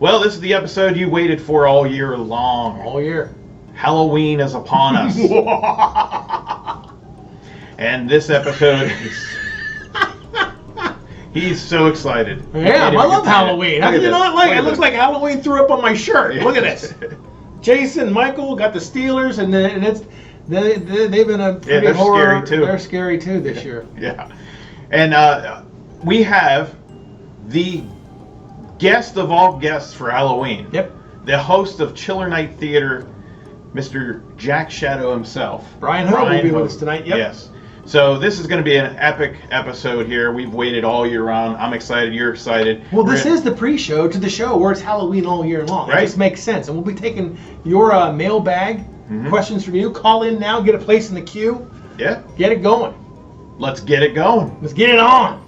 Well, this is the episode you waited for all year long. All year. Halloween is upon us. And this episode is... He's so excited. Yeah, I love Halloween. How can you not like it? It looks like Halloween threw up on my shirt. Look at this. Jason, Michael got the Steelers, and they've been a pretty horror. Scary too. They're scary too this year. Yeah. And we have the guest of all guests for Halloween. Yep. The host of Chiller Night Theater, Mr. Jack Shadow himself. Brian Hope will be with us tonight. Yep. Yes. So this is going to be an epic episode here. We've waited all year round. I'm excited. You're excited. Well, this is the pre-show to the show where it's Halloween all year long. Right. It just makes sense. And we'll be taking your mailbag questions from you. Call in now. Get a place in the queue. Yeah. Get it going. Let's get it going. Let's get it on.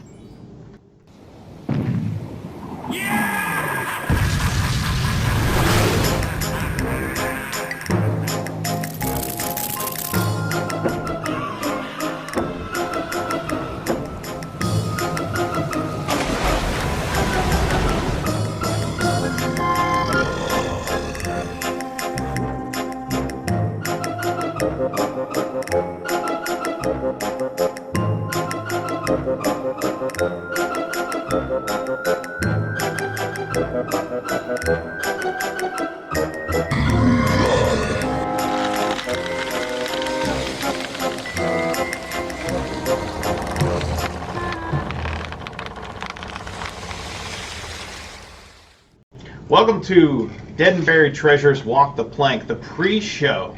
Welcome to Dead and Buried Treasures Walk the Plank, the pre-show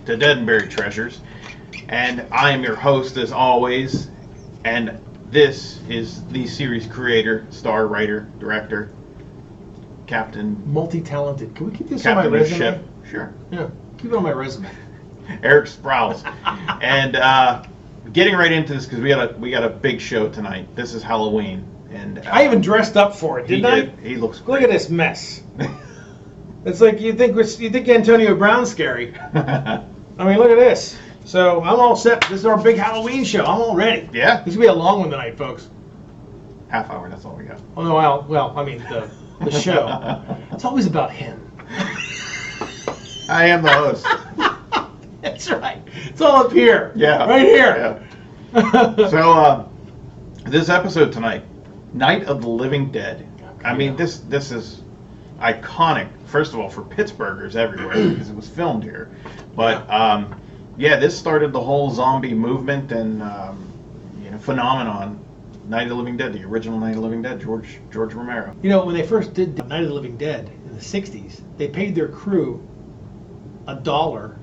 to Dead and Buried Treasures. And I am your host as always, and this is the series creator, star, writer, director, captain. Multi-talented. Can we keep this captain on my of resume? ship. Sure. Yeah, keep it on my resume. Eric Sprouse. And getting right into this because we got a big show tonight. This is Halloween. And I even dressed up for it, didn't I? He looks great. Look at this mess. It's like you think Antonio Brown's scary. I mean, look at this. So I'm all set. This is our big Halloween show. I'm all ready. Yeah. This will be a long one tonight, folks. Half hour. That's all we got. Oh well. I mean the show. It's always about him. I am the host. That's right. It's all up here. Yeah. Right here. Yeah. So this episode tonight, Night of the Living Dead. I mean, this is iconic. First of all, for Pittsburghers everywhere because it was filmed here. But this started the whole zombie movement and phenomenon. Night of the Living Dead, the original Night of the Living Dead, George Romero. You know, when they first did Night of the Living Dead in the '60s, they paid their crew $1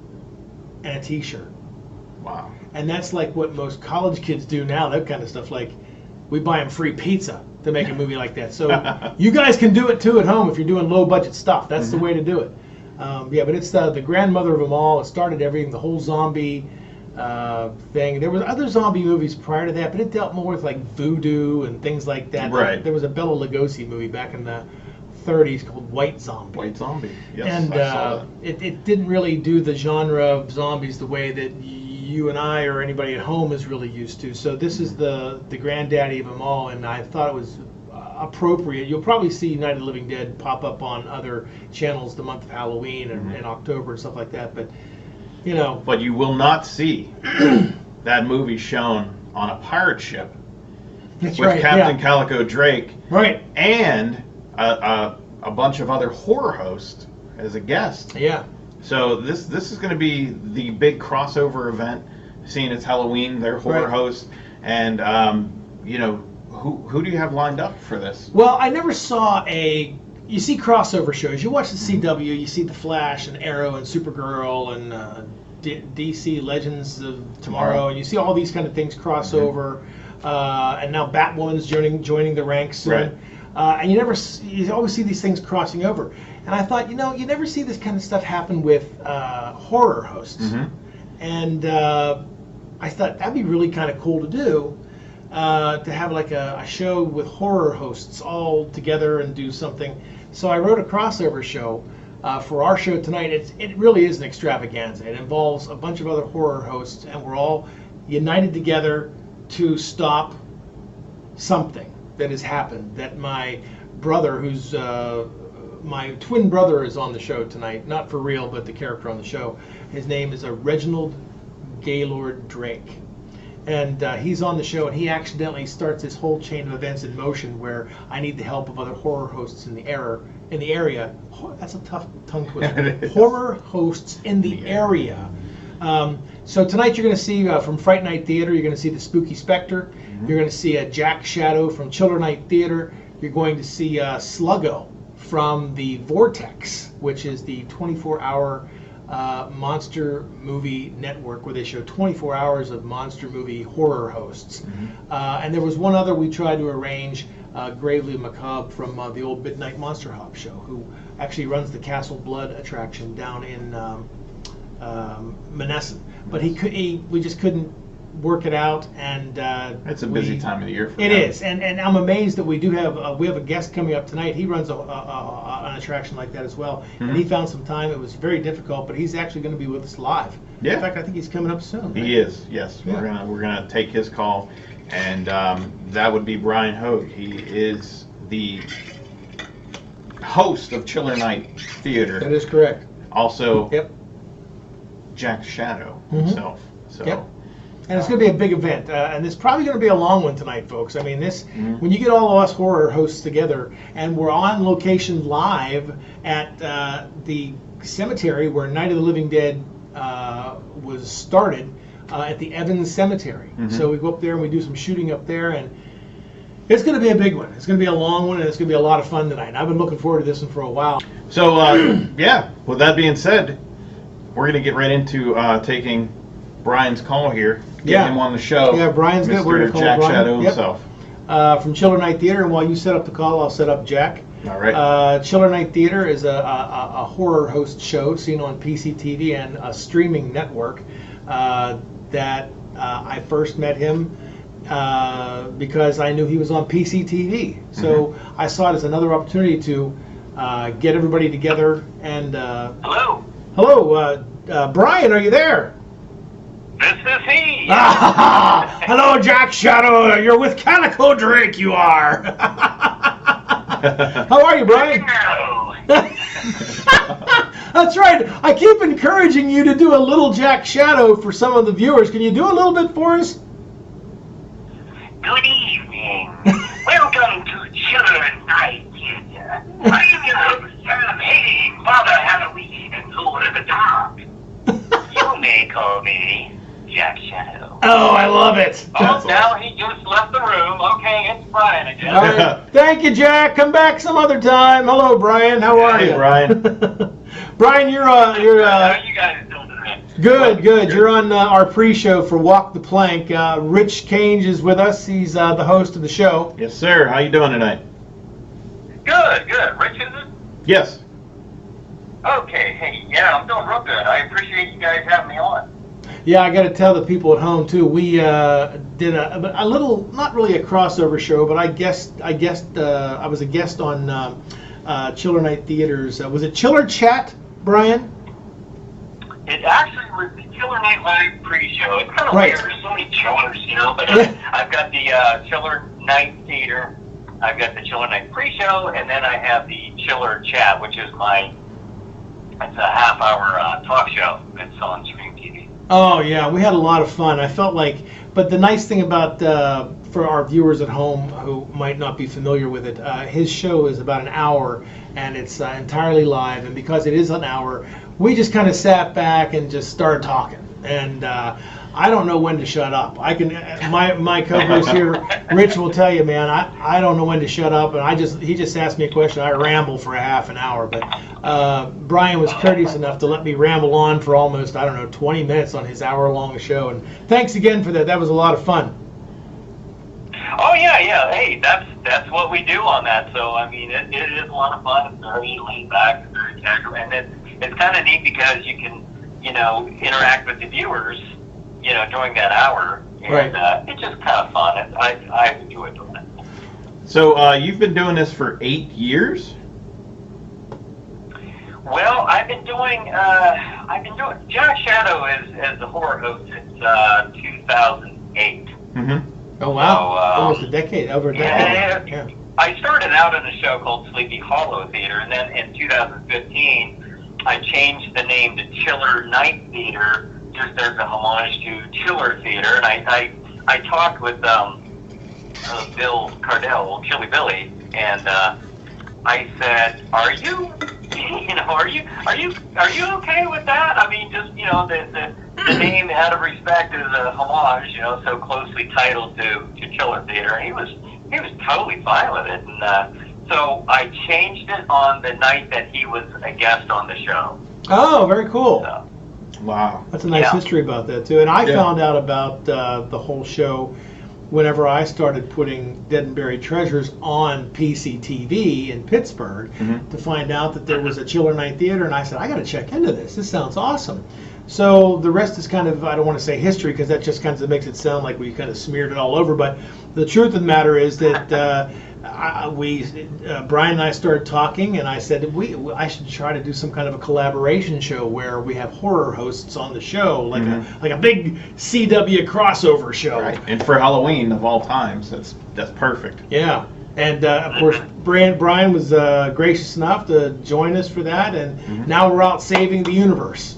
and a T-shirt. Wow. And that's like what most college kids do now. That kind of stuff. Like, we buy them free pizza to make a movie like that. So you guys can do it too at home if you're doing low budget stuff. That's the way to do it. But it's the grandmother of them all. It started everything, the whole zombie thing. There was other zombie movies prior to that, but it dealt more with like voodoo and things like that. Right. There was a Bela Lugosi movie back in the '30s called White Zombie. White Zombie. Yes, and I saw that. It didn't really do the genre of zombies the way that you and I or anybody at home is really used to. So this is the granddaddy of them all, and I thought it was appropriate. You'll probably see Night of the Living Dead pop up on other channels the month of Halloween and October and stuff like that. But But you will not see that movie shown on a pirate ship with Captain Calico Drake, right, and a bunch of other horror hosts as a guest. Yeah. So this is going to be the big crossover event, seeing it's Halloween, their horror host, and who do you have lined up for this? Well, I never saw you see crossover shows. You watch the CW, you see The Flash and Arrow and Supergirl and DC Legends of Tomorrow, and you see all these kind of things cross over. And now Batwoman's joining the ranks soon. Right. And you always see these things crossing over. And I thought, you never see this kind of stuff happen with horror hosts. And I thought that'd be really kind of cool to do. To have like a show with horror hosts all together and do something. So I wrote a crossover show for our show tonight. It really is an extravaganza. It involves a bunch of other horror hosts, and we're all united together to stop something that has happened. That my brother, who's my twin brother is on the show tonight, not for real, but the character on the show. His name is Reginald Gaylord Drake. And he's on the show, and he accidentally starts this whole chain of events in motion where I need the help of other horror hosts in the area. That's a tough tongue twister. Horror hosts in the area. So tonight you're going to see from Fright Night Theater, you're going to see the Spooky Spectre. Mm-hmm. You're going to see Jack Shadow from Chiller Night Theater. You're going to see Sluggo from the Vortex, which is the 24-hour monster movie network where they show 24 hours of monster movie horror hosts. Mm-hmm. And there was one other we tried to arrange, Gravely Macabre from the old Midnight Monster Hop show, who actually runs the Castle Blood attraction down in Menneson. But we just couldn't work it out, and it's a busy time of the year for it him. is, and I'm amazed that we have a guest coming up tonight. He runs an attraction like that as well, mm-hmm. and he found some time. It was very difficult, but he's actually going to be with us live. Yeah. In fact, I think he's coming up soon. Right? He is. Yes, yeah. we're gonna take his call, and that would be Brian Hogue. He is the host of Chiller Night Theater. That is correct. Also, yep. Jack Shadow mm-hmm. himself. So. Yep. And it's going to be a big event, and it's probably going to be a long one tonight, folks. I mean, mm-hmm. when you get all of us horror hosts together, and we're on location live at the cemetery where Night of the Living Dead was started, at the Evans Cemetery. Mm-hmm. So we go up there and we do some shooting up there, and it's going to be a big one. It's going to be a long one, and it's going to be a lot of fun tonight. And I've been looking forward to this one for a while. So, yeah, with that being said, we're going to get right into taking Brian's call here. Get him on the show. Yeah, Brian's good. We're going to call Jack Brian. Shadow himself. From Chiller Night Theater, and while you set up the call, I'll set up Jack. All right. Chiller Night Theater is a horror host show seen on PCTV and a streaming network that I first met him because I knew he was on PCTV. So mm-hmm. I saw it as another opportunity to get everybody together. And hello, Brian, are you there? This is he. Hello, Jack Shadow. You're with Calico Drake. You are. How are you, Brian? That's right. I keep encouraging you to do a little Jack Shadow for some of the viewers. Can you do a little bit for us? Good evening. Welcome to Chiller Night Theater. I'm your Sam-hating Father Halloween and Lord of the Dark. You may call me Jack Shadow. Oh, I love it. Now he just left the room. Okay, it's Brian again. All right. Thank you, Jack. Come back some other time. Hello, Brian. How are you? Hey, Brian. Brian, you're how you guys doing today? Good. You're on our pre-show for Walk the Plank. Rich Cange is with us. He's the host of the show. Yes, sir. How you doing tonight? Good. Rich, is it? Yes. Okay. Hey, yeah, I'm doing real good. I appreciate you guys having me on. Yeah, I got to tell the people at home too. We did a little, not really a crossover show, but I was a guest on Chiller Night Theater's. Was it Chiller Chat, Brian? It actually was the Chiller Night Live pre-show. It's kind of right. weird. There's so many chillers, but I've got the Chiller Night Theater. I've got the Chiller Night pre-show, and then I have the Chiller Chat, which is it's a half-hour talk show. It's on Stream TV. Oh, yeah, we had a lot of fun. I felt like, but the nice thing about, for our viewers at home who might not be familiar with it, his show is about an hour, and it's entirely live, and because it is an hour, we just kind of sat back and just started talking. And I don't know when to shut up. My co-host here, Rich, will tell you, man, I don't know when to shut up, and he just asked me a question. I ramble for a half an hour, but Brian was courteous enough to let me ramble on for almost 20 minutes on his hour-long show. And thanks again for that. That was a lot of fun. Oh yeah. Hey, that's what we do on that. So I mean, it is a lot of fun. It's very laid back, very casual, and it's kind of neat because you can interact with the viewers. During that hour, and right. It's just kind of fun. I enjoy doing it. So you've been doing this for 8 years? Well, I've been doing Jack Shadow as a horror host since 2008. Mm-hmm. Oh wow, almost a decade, over a decade. I started out in a show called Sleepy Hollow Theater, and then in 2015, I changed the name to Chiller Night Theater, just as a homage to Chiller Theater. And I talked with Bill Cardell, Chilly Billy, and I said, "Are you okay with that? I mean, just the name out of respect is a homage, so closely titled to Chiller Theater." And he was totally fine with it, and so I changed it on the night that he was a guest on the show. Oh, very cool. So, Wow. That's a nice history about that, too. And I found out about the whole show whenever I started putting Dead and Buried Treasures on PCTV in Pittsburgh to find out that there was a Chiller Night Theater, and I said, I got to check into this. This sounds awesome. So the rest is kind of, I don't want to say history because that just kind of makes it sound like we kind of smeared it all over, but the truth of the matter is that Brian and I started talking, and I said I should try to do some kind of a collaboration show where we have horror hosts on the show, like a big CW crossover show. Right. And for Halloween of all times, that's perfect. Yeah. And of course, Brian was gracious enough to join us for that, and now we're out saving the universe.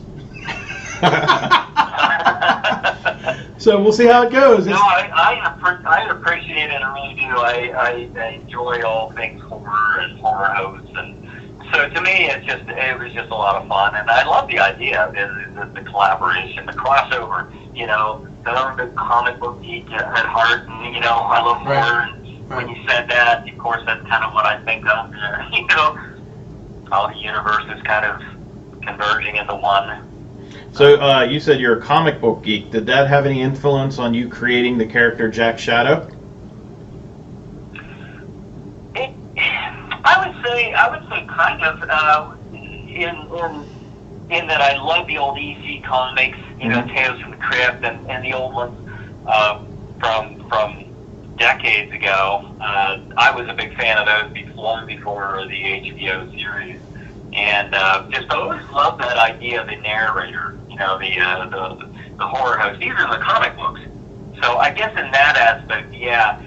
So we'll see how it goes. No, I appreciate it. I really do. I enjoy all things horror and horror hosts, and so to me, it was just a lot of fun, and I love the idea of the collaboration, the crossover. I'm a comic book geek at heart, and I love horror. And when you said that, of course, that's kind of what I think of. How the universe is kind of converging into one. So you said you're a comic book geek. Did that have any influence on you creating the character Jack Shadow? I would say kind of in that I love the old EC comics, Tales from the Crypt and the old ones from decades ago. I was a big fan of those long before the HBO series. And just always loved that idea of the narrator, the horror host, even in the comic books. So I guess in that aspect, yeah.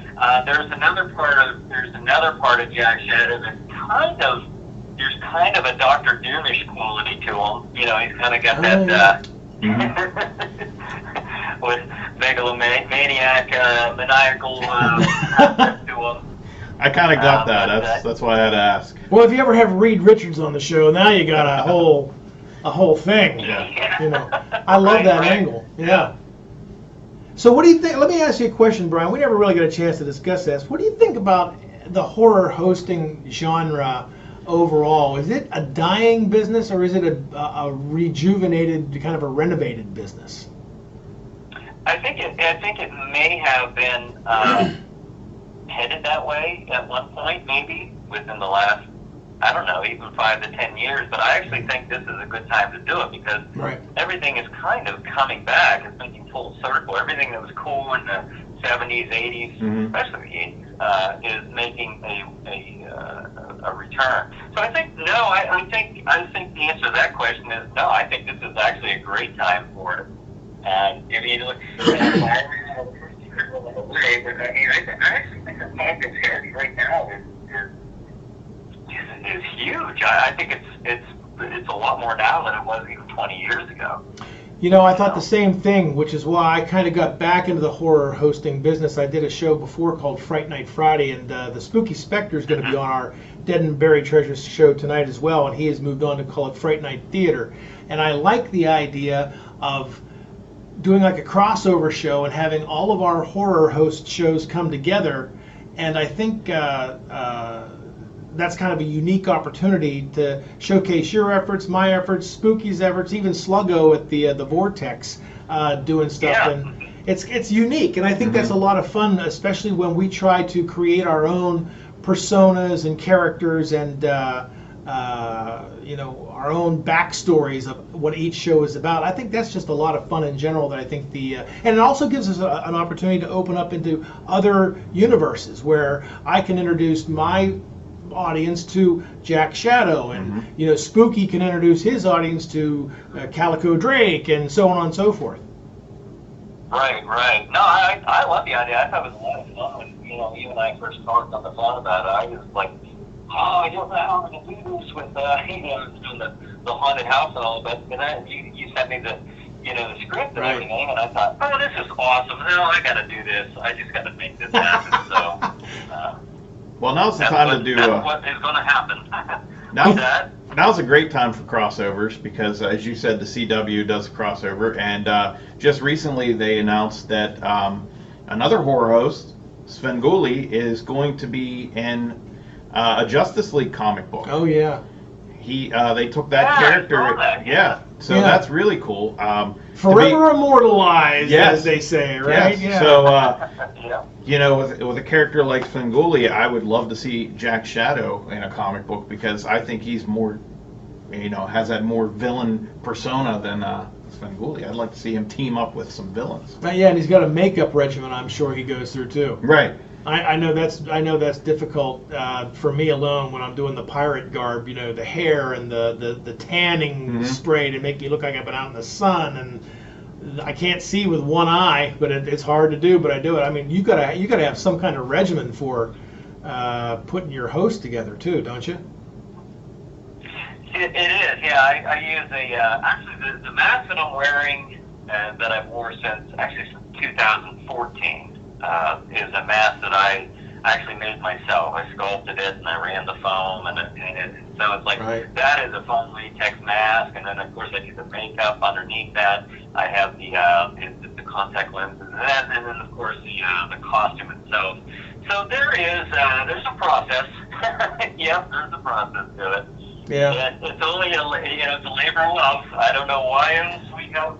There's another part of Jack Shadow that's there's kind of a Dr. Doomish quality to him. He's kind of got that with megalomaniac, maniacal to him. I kind of got that. That's why I had to ask. Well, if you ever have Reed Richards on the show, now you got a whole thing. Yeah. I love that angle. Yeah. So what do you think? Let me ask you a question, Brian. We never really got a chance to discuss this. What do you think about the horror hosting genre overall? Is it a dying business, or is it a rejuvenated, kind of a renovated business? I think it may have been headed that way at one point, maybe within the last, I don't know, even 5 to 10 years. But I actually think this is a good time to do it because everything is kind of coming back. It's making full circle. Everything that was cool in the 70s, 80s, especially the 80s, is making a return. So I think I think the answer to that question is no. I think this is actually a great time for it. And if you look, I actually think the market's heading right now is huge. I think it's a lot more now than it was even 20 years ago. I thought the same thing, which is why I kind of got back into the horror hosting business. I did a show before called Fright Night Friday, and the Spooky Spectre is going to be on our Dead and Buried Treasures show tonight as well, and he has moved on to call it Fright Night Theater. And I like the idea of doing like a crossover show and having all of our horror host shows come together, and I think that's kind of a unique opportunity to showcase your efforts, my efforts, Spooky's efforts, even Sluggo at the Vortex doing stuff, and it's unique, and I think that's a lot of fun, especially when we try to create our own personas and characters and our own backstories of what each show is about. I think that's just a lot of fun in general. That I think and it also gives us an opportunity to open up into other universes where I can introduce my audience to Jack Shadow, and Spooky can introduce his audience to Calico Drake, and so on and so forth. Right. No, I love the idea. I thought it was a lot of fun you and I first talked on the phone about it, I was like, oh, I don't know how I'm going to do this with, doing the haunted house and all, but then you sent me the script and everything, and I thought, oh, this is awesome. Now I got to do this. I just got to make this happen. So, well, now's the time to do. That's what is going to happen. Now's a great time for crossovers because, as you said, the CW does a crossover, and just recently they announced that another horror host, Svengoolie, is going to be in a Justice League comic book. Oh yeah. They took that character. I saw that, yeah. So that's really cool. Forever immortalized, as they say, right? Yes. Yeah. So, with a character like Svengoolie, I would love to see Jack Shadow in a comic book because I think he's more, has that more villain persona than Svengoolie. I'd like to see him team up with some villains. Yeah, and he's got a makeup regimen I'm sure he goes through too. Right. I know that's difficult for me alone when I'm doing the pirate garb. The hair and the tanning spray to make me look like I've been out in the sun, and I can't see with one eye, but it's hard to do. But I do it. I mean, you gotta have some kind of regimen for putting your host together too, don't you? It is. Yeah, I use actually the mask that I'm wearing that I've worn since 2014. Is a mask that I actually made myself. I sculpted it and I ran the foam, and so it's like that is a foam latex mask, and then of course I do the makeup underneath that. I have the contact lenses, and then of course the costume itself. So there's a process. Yep, there's a process to it. Yeah. And it's only it's a labor of love. I don't know why else we have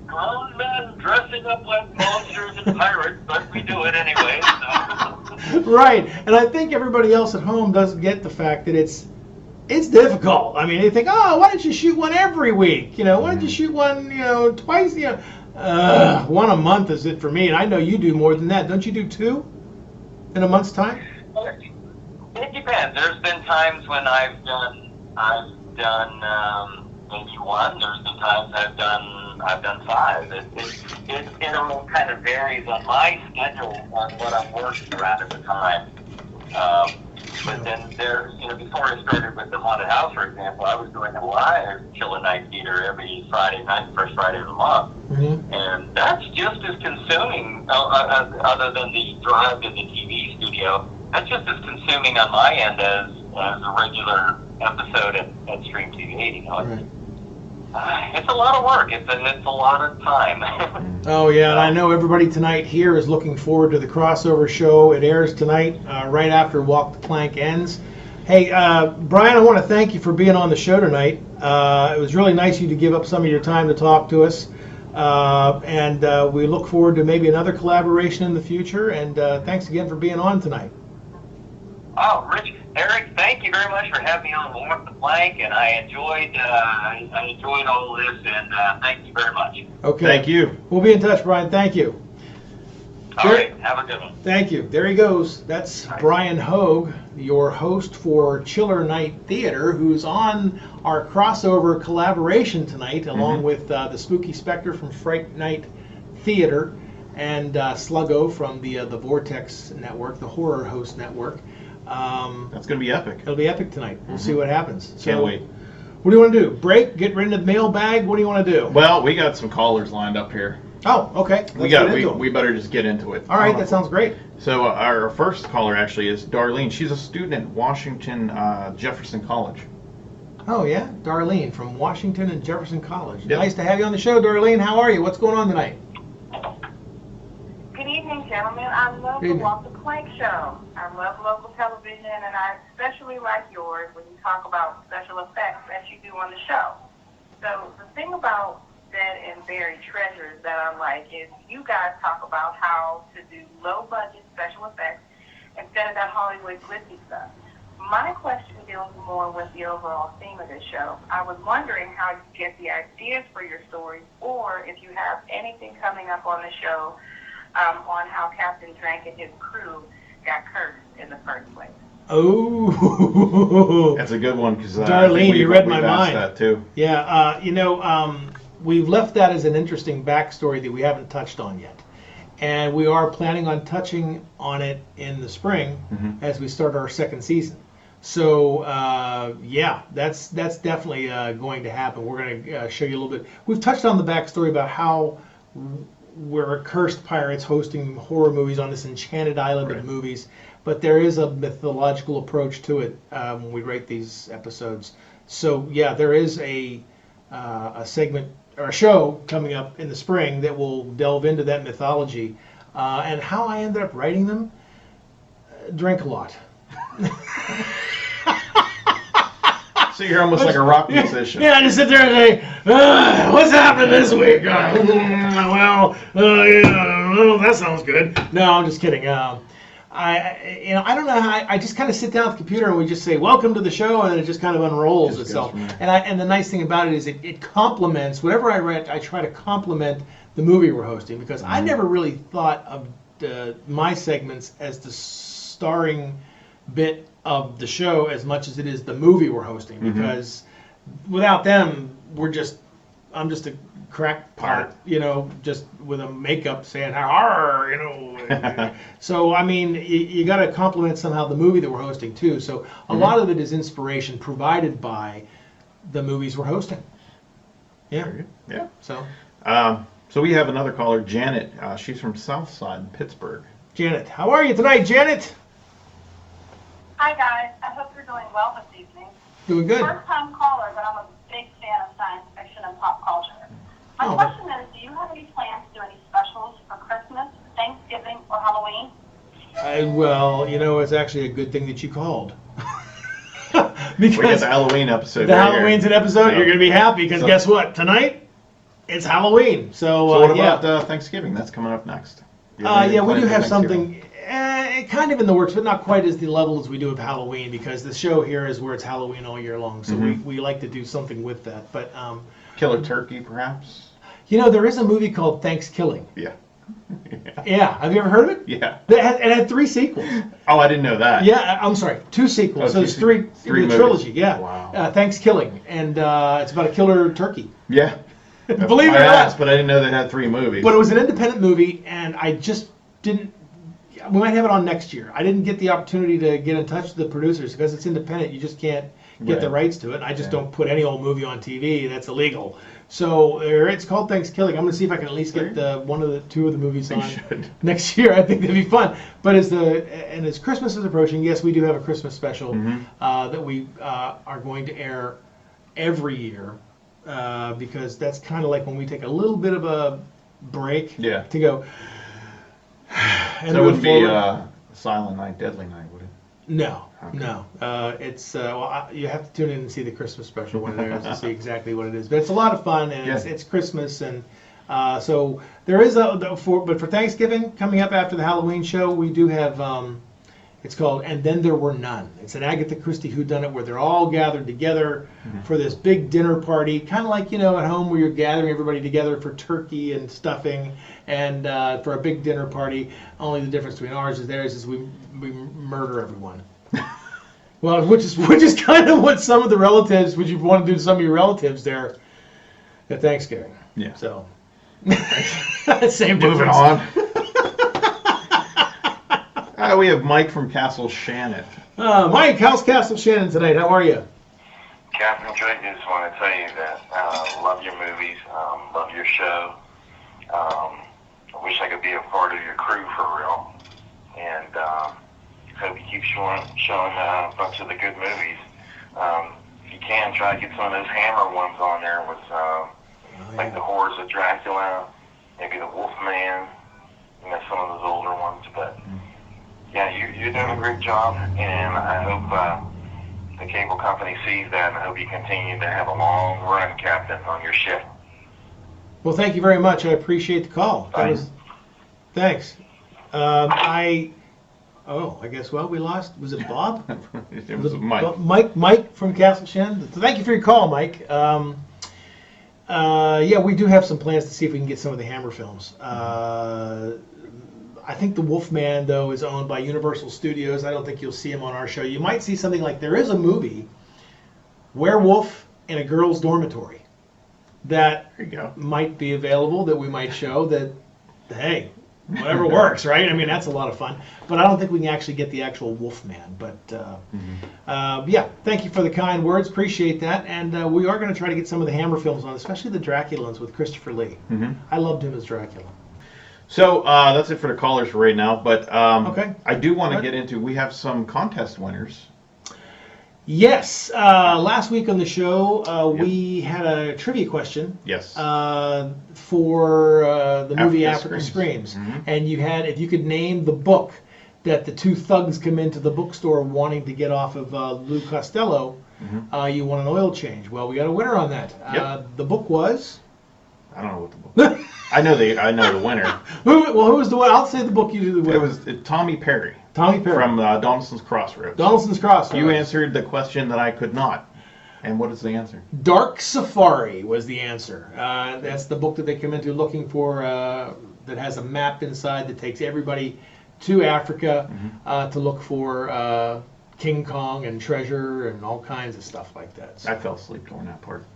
grown men dressing up like monsters and pirates, but we do it anyway. So. Right, and I think everybody else at home doesn't get the fact that it's difficult. I mean, they think, oh, why don't you shoot one every week? Why don't you shoot one, twice? One a month is it for me, and I know you do more than that. Don't you do 2 in a month's time? It depends. There's been times when I've done maybe 1. There's been times I've done 5. It all kind of varies on my schedule on what I'm working around at the time. But then before I started with the haunted house, for example, I was doing a live Killer Night Theater every Friday night, first Friday of the month. Mm-hmm. And that's just as consuming, other than the drive to the TV studio, that's just as consuming on my end as a regular episode at Stream TV. Right. It's a lot of work. It's a lot of time. Oh yeah, and I know everybody tonight here is looking forward to the crossover show. It airs tonight, right after Walk the Plank ends. Hey, Brian, I want to thank you for being on the show tonight. It was really nice of you to give up some of your time to talk to us, and we look forward to maybe another collaboration in the future. And thanks again for being on tonight. Oh, Eric, thank you very much for having me on Walk the Plank, and I enjoyed all this, and thank you very much. Okay. Thank you. We'll be in touch, Brian. Thank you. All right. Have a good one. Thank you. There he goes. That's Brian Hogue, your host for Chiller Night Theater, who's on our crossover collaboration tonight, along with the Spooky Spectre from Fright Night Theater and Sluggo from the Vortex Network, the Horror Host Network. That's going to be epic. It'll be epic tonight. We'll see what happens. Can't wait. What do you want to do? Break? Get rid of the mailbag? What do you want to do? Well, we got some callers lined up here. Oh, okay. We better just get into it. All right, that sounds great. So our first caller actually is Darlene. She's a student at Washington Jefferson College. Oh yeah, Darlene from Washington and Jefferson College. Yep. Nice to have you on the show, Darlene. How are you? What's going on tonight? Good evening, gentlemen. I love the Walk the Plank show. I love local television, and I especially like yours when you talk about special effects that you do on the show. So the thing about Dead and Buried Treasures that I like is you guys talk about how to do low-budget special effects instead of that Hollywood glitzy stuff. My question deals more with the overall theme of this show. I was wondering how you get the ideas for your stories, or if you have anything coming up on the show on how Captain Drank and his crew got cursed in the first place. Oh, that's a good one because Darlene, you read my mind. That too. Yeah, we've left that as an interesting backstory that we haven't touched on yet. and we are planning on touching on it in the spring as we start our second season. So yeah, that's definitely going to happen. We're going to show you a little bit. We've touched on the backstory about how we're cursed pirates hosting horror movies on this enchanted island of movies, but there is a mythological approach to it when we rate these episodes. So yeah, there is a segment or a show coming up in the spring that will delve into that mythology. And how I ended up writing them, drink a lot. So you're almost like a rock musician. Yeah, I just sit there and say, what's happening this week? Yeah, that sounds good. No, I'm just kidding. I don't know how. I just kind of sit down at the computer and we just say, welcome to the show, and it just kind of unrolls itself. And the nice thing about it is it complements whatever I write. I try to complement the movie we're hosting, because I never really thought of my segments as the starring bit of the show as much as it is the movie we're hosting, because without them, I'm just a crack part, just with a makeup saying "har," So I mean, you got to complement somehow the movie that we're hosting too. So a lot of it is inspiration provided by the movies we're hosting. Yeah. Yeah. So we have another caller, Janet. She's from Southside, Pittsburgh. Janet, how are you tonight, Janet? Hi guys, I hope you're doing well this evening. Doing good. First time caller, but I'm a big fan of science fiction and pop culture. My question is, do you have any plans to do any specials for Christmas, Thanksgiving, or Halloween? Well, it's actually a good thing that you called. Because we get the Halloween episode. The Halloween's an episode. You're going to be happy because guess what? Tonight, it's Halloween. So what about Thanksgiving? That's coming up next. Yeah, we do have something kind of in the works, but not quite as the level as we do of Halloween, because the show here is where it's Halloween all year long. So we like to do something with that. But kill a turkey, perhaps? There is a movie called Thanksgiving. Yeah. Yeah. Have you ever heard of it? Yeah. It had 3 sequels. Oh, I didn't know that. Yeah, I'm sorry, 2 sequels. So there's three trilogy. Yeah. Wow. Thanksgiving, and it's about a killer turkey. Yeah. Believe it or I not. asked, but I didn't know they had 3 movies. But it was an independent movie, and I just didn't. We might have it on next year. I didn't get the opportunity to get in touch with the producers because it's independent. You just can't get the rights to it. And I just don't put any old movie on TV. That's illegal. So it's called Thanksgiving. I'm going to see if I can at least get 2 of the movies on next year. I think that'd be fun. But as Christmas is approaching, yes, we do have a Christmas special that we are going to air every year, because that's kind of like when we take a little bit of a break to go. And so it wouldn't be Silent Night, Deadly Night, would it? No, no. It's you have to tune in and see the Christmas special when it airs to see exactly what it is. But it's a lot of fun, and it's Christmas, and so there is but for Thanksgiving coming up after the Halloween show, we do have. It's called And Then There Were None. It's an Agatha Christie whodunit where they're all gathered together for this big dinner party, kind of like, at home where you're gathering everybody together for turkey and stuffing and for a big dinner party. Only the difference between ours and theirs is we murder everyone. Well, which is kind of what some of the relatives, would you want to do to some of your relatives there at Thanksgiving. Yeah. So, same difference. Moving on. We have Mike from Castle Shannon. Mike, how's Castle Shannon tonight? How are you? Captain Drake, I just want to tell you that I love your movies, love your show. I wish I could be a part of your crew for real. And hope you keep showing a bunch of the good movies. If you can, try to get some of those Hammer ones on there with like the Horrors of Dracula, maybe the Wolfman, some of those older ones. But yeah, you're doing a great job, and I hope the cable company sees that, and I hope you continue to have a long run, Captain, on your ship. Well, thank you very much. I appreciate the call. Thanks. I guess, we lost. Was it Bob? It was Mike. Mike from Castle Shannon. Thank you for your call, Mike. Yeah, we do have some plans to see if we can get some of the Hammer films. I think the Wolfman, though, is owned by Universal Studios. I don't think you'll see him on our show. You might see something like, there is a movie, Werewolf in a Girl's Dormitory, that might be available, that we might show that, hey, whatever works, right? I mean, that's a lot of fun. But I don't think we can actually get the actual Wolfman. But yeah, thank you for the kind words. Appreciate that. And we are going to try to get some of the Hammer films on, especially the Dracula ones with Christopher Lee. I loved him as Dracula. So that's it for the callers for right now. But Okay. I do want to get into, we have some contest winners. Yes. Last week on the show, we had a trivia question. Yes. For the movie Africa Africa Screams. Mm-hmm. And you had, if you could name the book that the two thugs come into the bookstore wanting to get off of Lou Costello, you won an oil change. Well, we got a winner on that. Yep. The book was? I don't know what the book is. I know the winner. Who was the one? I'll say the book, you do the winner. It was Tommy Perry. Tommy Perry. From Donaldson's Crossroads. Donaldson's Crossroads. You answered the question that I could not. And what is the answer? Dark Safari was the answer. That's the book that they come into looking for that has a map inside that takes everybody to Africa to look for King Kong and treasure and all kinds of stuff like that. So. I fell asleep during that part.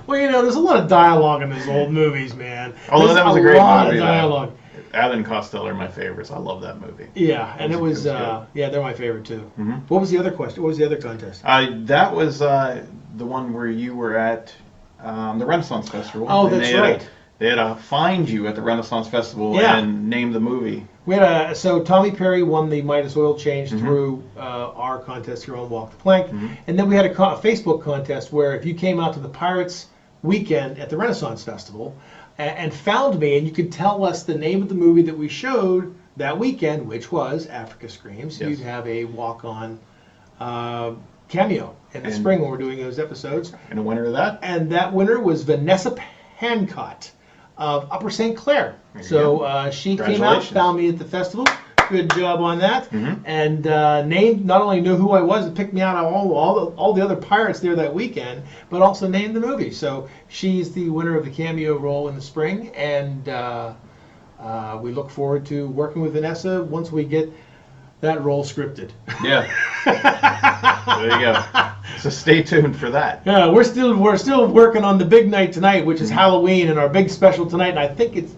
Well, you know, there's a lot of dialogue in those old movies, man. Although that was a great lot movie, of dialogue. Abbott and Costello are my favorites. I love that movie. Yeah, and it was good. yeah, they're my favorite too. What was the other question? What was the other contest? That was the one where you were at the Renaissance Festival. Oh, and that's right. They had to find you at the Renaissance Festival and name the movie. We had so Tommy Perry won the Midas oil change through our contest here on Walk the Plank, and then we had a Facebook contest where if you came out to the Pirates weekend at the Renaissance Festival and found me, and you could tell us the name of the movie that we showed that weekend, which was Africa Screams, you'd have a walk-on cameo in the spring when we're doing those episodes. And a winner of that? And that winner was Vanessa Pancott of Upper St. Clair. So she came out, found me at the festival. Good job on that. And named, not only knew who I was and picked me out of all the other pirates there that weekend, but also named the movie. So she's the winner of the cameo role in the spring. And we look forward to working with Vanessa once we get that role scripted. Yeah. There you go. So stay tuned for that. Yeah, we're still working on the big night tonight, which is Halloween, and our big special tonight. And I think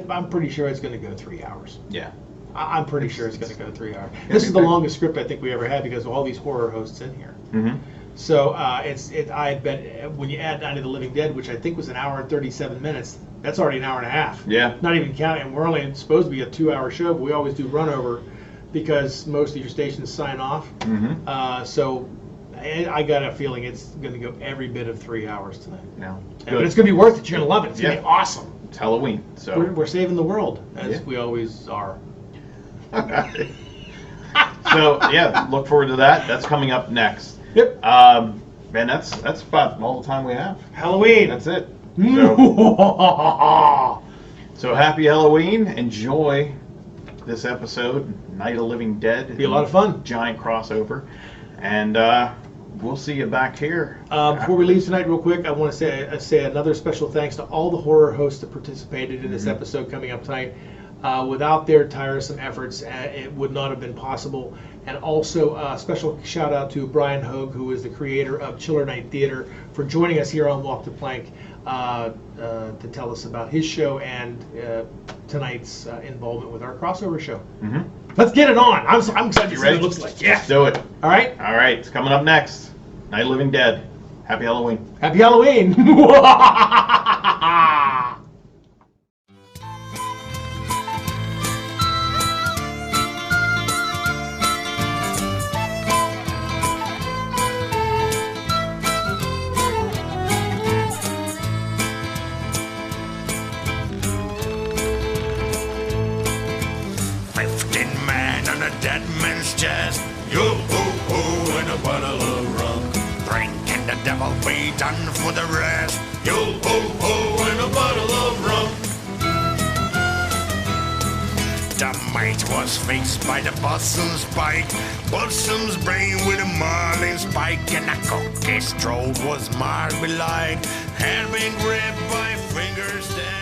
I'm pretty sure it's going to go 3 hours. Yeah. I'm pretty sure it's going to go 3 hours. This is the longest script I think we ever had because of all these horror hosts in here. So I bet when you add Night of the Living Dead, which I think was an hour and 37 minutes, that's already an hour and a half. Yeah. Not even counting. And we're only supposed to be a 2-hour show, but we always do run over because most of your stations sign off. So I got a feeling it's going to go every bit of 3 hours tonight. Yeah. But it's going to be worth it. You're going to love it. It's going to be awesome. It's Halloween, so we're saving the world as we always are. So yeah, look forward to that. That's coming up next. Yep. Man, that's about all the time we have. Halloween. That's it. So happy Halloween. Enjoy this episode, Night of Living Dead. Be a lot of fun. Giant crossover. And we'll see you back here. Before we leave tonight, real quick, I want to say another special thanks to all the horror hosts that participated in this episode coming up tonight. Without their tiresome efforts, it would not have been possible. And also a special shout out to Brian Hogue, who is the creator of Chiller Night Theater, for joining us here on Walk the Plank to tell us about his show and tonight's involvement with our crossover show. Let's get it on. I'm excited to see what it looks like. Yeah. Let's do it. All right. All right. It's coming up next. Night of Living Dead. Happy Halloween. Happy Halloween. Dead man's chest, yo ho ho, and a bottle of rum. Drink and the devil be done for the rest, yo ho ho, and a bottle of rum. The mate was fixed by the bosun's pike, bosun's brain with a marlin spike, and a cookie's throat was marked with light, had been gripped by fingers that